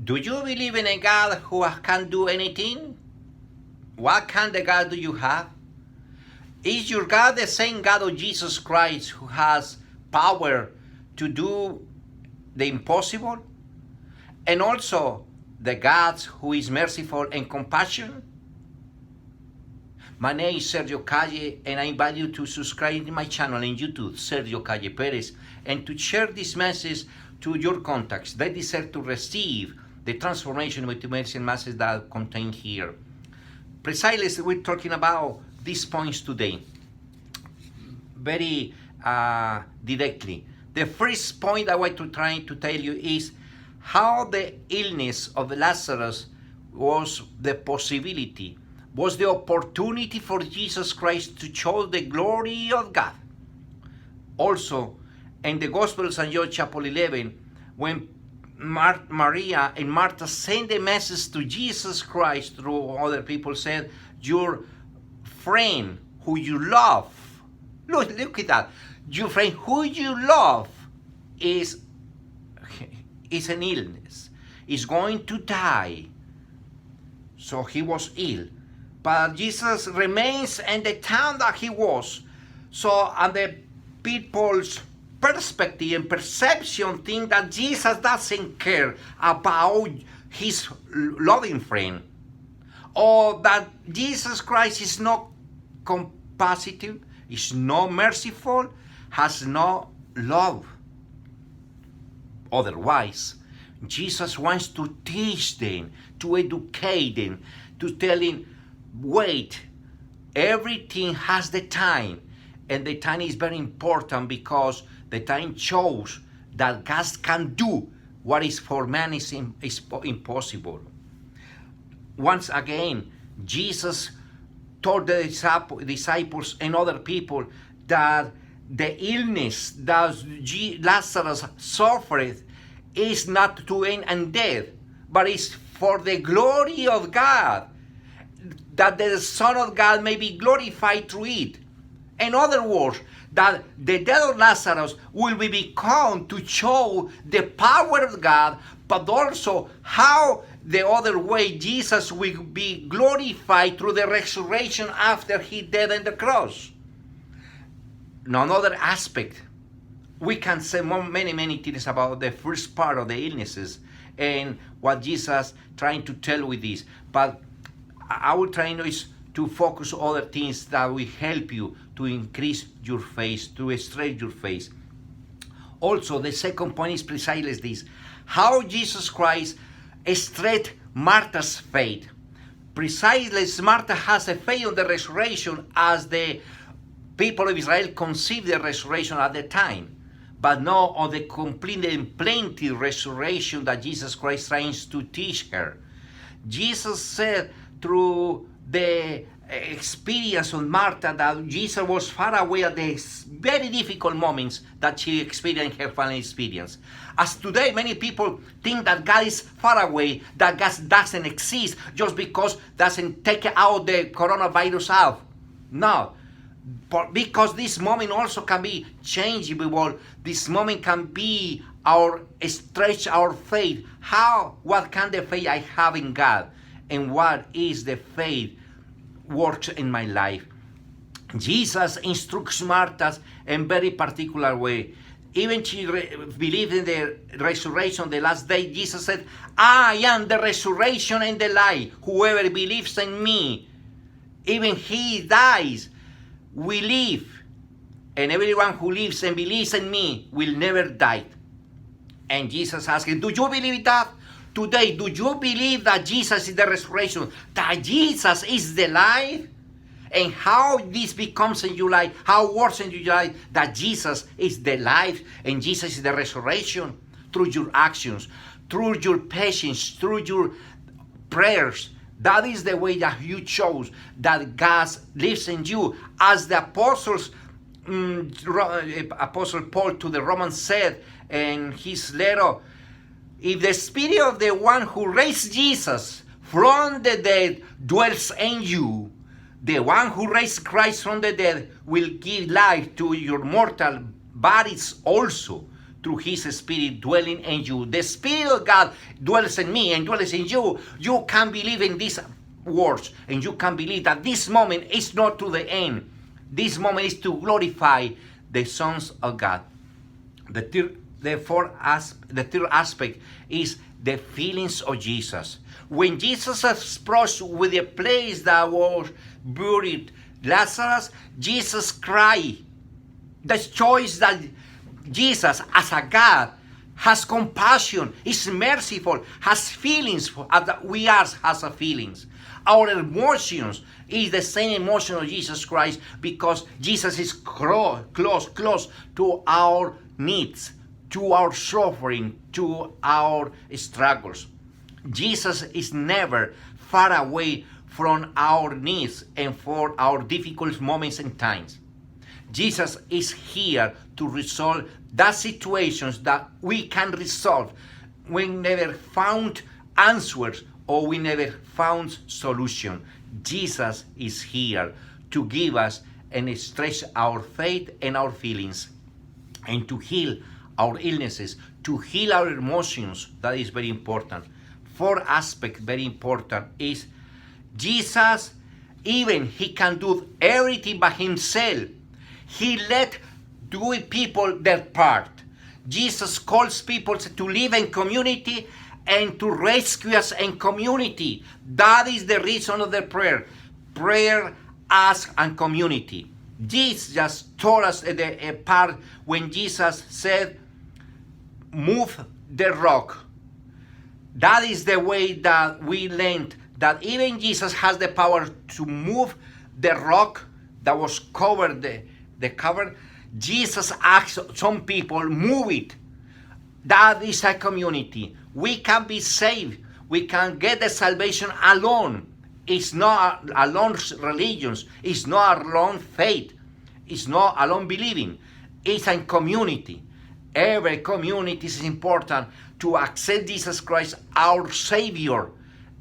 Do you believe in a God who can do anything? What kind of God do you have? Is your God the same God of Jesus Christ who has power to do the impossible? And also the God who is merciful and compassionate? My name is Sergio Calle, and I invite you to subscribe to my channel on YouTube, Sergio Calle Perez, and to share this message to your contacts. They deserve to receive the transformation with the medicine message that contained here. Precisely, we're talking about these points today, very directly. The first point I want to try to tell you is how the illness of Lazarus was the possibility, was the opportunity for Jesus Christ to show the glory of God. Also, in the Gospel of St. John chapter 11, when Maria and Martha sent a message to Jesus Christ through other people, said, your friend who you love, look at that, your friend who you love is an illness, is going to die. So he was ill. But Jesus remains in the town that he was. So, and the people's perspective and perception think that Jesus doesn't care about his loving friend, or that Jesus Christ is not compassionate, is not merciful, has no love. Otherwise, Jesus wants to teach them, to educate them, to tell them, wait, everything has the time, and the time is very important because the time shows that God can do what is for man is impossible. Once again, Jesus told the disciples and other people that the illness that Lazarus suffered is not to end in death, but is for the glory of God, that the Son of God may be glorified through it. In other words, that the death of Lazarus will be become to show the power of God, but also how the other way Jesus will be glorified through the resurrection after he died on the cross. Now, another aspect, we can say many things about the first part of the illnesses and what Jesus trying to tell with this, but I will try is to focus other things that will help you to increase your faith, to strengthen your faith. Also, the second point is precisely this: how Jesus Christ strengthened Martha's faith. Precisely, Martha has a faith on the resurrection as the people of Israel conceived the resurrection at the time, but not on the complete and plenty resurrection that Jesus Christ tries to teach her. Jesus said through the experience of Martha that Jesus was far away at the very difficult moments that she experienced her final experience. As today, many people think that God is far away, that God doesn't exist just because doesn't take out the coronavirus out. No, because this moment also can be changeable. This moment can be our stretch our faith. What kind of faith I have in God? And what is the faith works in my life? Jesus instructs Martha in very particular way. Even she believed in the resurrection the last day. Jesus said, I am the resurrection and the life. Whoever believes in me, even he dies, will live. And everyone who lives and believes in me will never die. And Jesus asked him, do you believe that? Today, do you believe that Jesus is the resurrection, that Jesus is the life? And how this becomes in your life, how works in your life, that Jesus is the life and Jesus is the resurrection? Through your actions, through your patience, through your prayers. That is the way that you chose that God lives in you. As the Apostle Paul to the Romans said in his letter, if the spirit of the one who raised Jesus from the dead dwells in you, the one who raised Christ from the dead will give life to your mortal bodies also, through His Spirit dwelling in you. The Spirit of God dwells in me and dwells in you. You can believe in these words, and you can believe that this moment is not to the end. This moment is to glorify the sons of God. The third aspect is the feelings of Jesus. When Jesus approached with the place that was buried Lazarus, Jesus cried. The choice that Jesus, as a God, has compassion, is merciful, has feelings, as we are has a feelings. Our emotions is the same emotion of Jesus Christ, because Jesus is close to our needs, to our suffering, to our struggles. Jesus is never far away from our needs and for our difficult moments and times. Jesus is here to resolve the situations that we can resolve. We never found answers, or we never found solution. Jesus is here to give us and stretch our faith and our feelings, and to heal our illnesses, to heal our emotions. That is very important. Fourth aspect, very important, is Jesus, even He can do everything by Himself. He let people their part. Jesus calls people to live in community and to rescue us in community. That is the reason of the prayer. Prayer, ask, and community. Jesus told us the part when Jesus said, move the rock. That is the way that we learned that even Jesus has the power to move the rock that was covered, the cover. Jesus asked some people, move it. That is a community. We can be saved. We can get the salvation alone. It's not alone religions. It's not alone faith. It's not alone believing. It's a community. Every community is important to accept Jesus Christ, our Savior,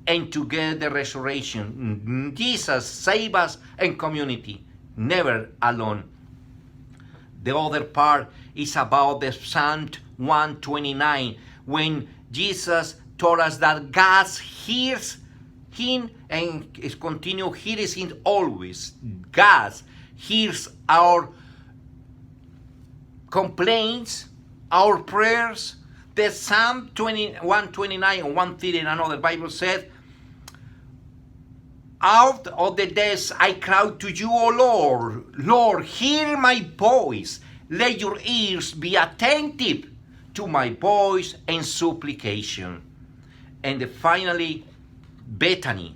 and to get the resurrection. Jesus saved us in community, never alone. The other part is about the Psalm 129, when Jesus told us that God hears Him and continue hearing Him always. God hears our complaints, our prayers. The Psalm 129 and 130 and another Bible said, out of the depths I cry to you, O Lord. Lord, hear my voice. Let your ears be attentive to my voice and supplication. And finally, Bethany,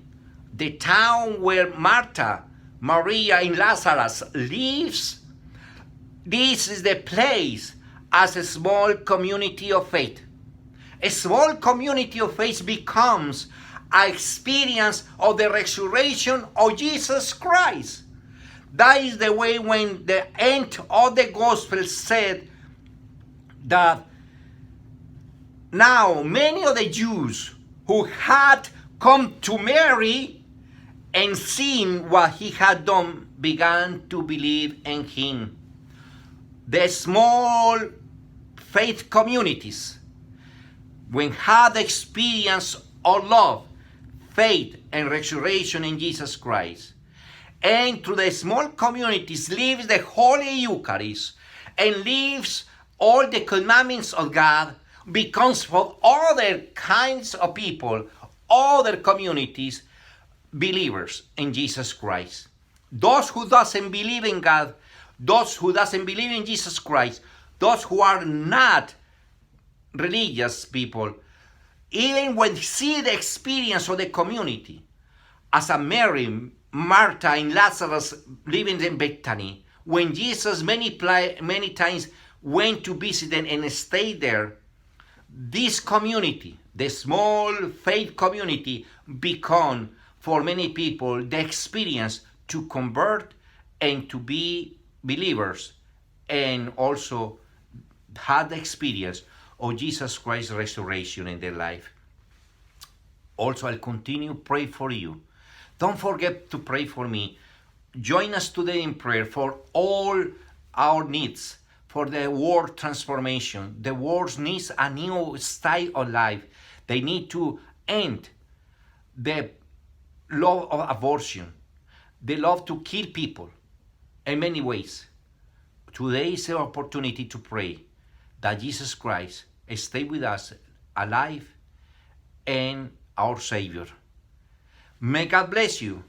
the town where Martha, Maria, and Lazarus lives. This is the place as a small community of faith. A small community of faith becomes an experience of the resurrection of Jesus Christ. That is the way when the end of the gospel said that now many of the Jews who had come to Mary and seen what he had done began to believe in him. The small faith communities, when had the experience of love, faith, and resurrection in Jesus Christ, and through the small communities lives the Holy Eucharist and lives all the commandments of God, becomes for other kinds of people, other communities, believers in Jesus Christ. Those who doesn't believe in God, those who doesn't believe in Jesus Christ, those who are not religious people, even when see the experience of the community, as a Mary, Martha, and Lazarus living in Bethany, when Jesus many times went to visit them and stayed there, this community, the small faith community, become for many people the experience to convert and to be believers, and also had the experience of Jesus Christ's resurrection in their life. Also, I'll continue to pray for you. Don't forget to pray for me. Join us today in prayer for all our needs, for the world transformation. The world needs a new style of life. They need to end the love of abortion, the love to kill people in many ways. Today is the opportunity to pray that Jesus Christ stay with us alive and our Savior. May God bless you.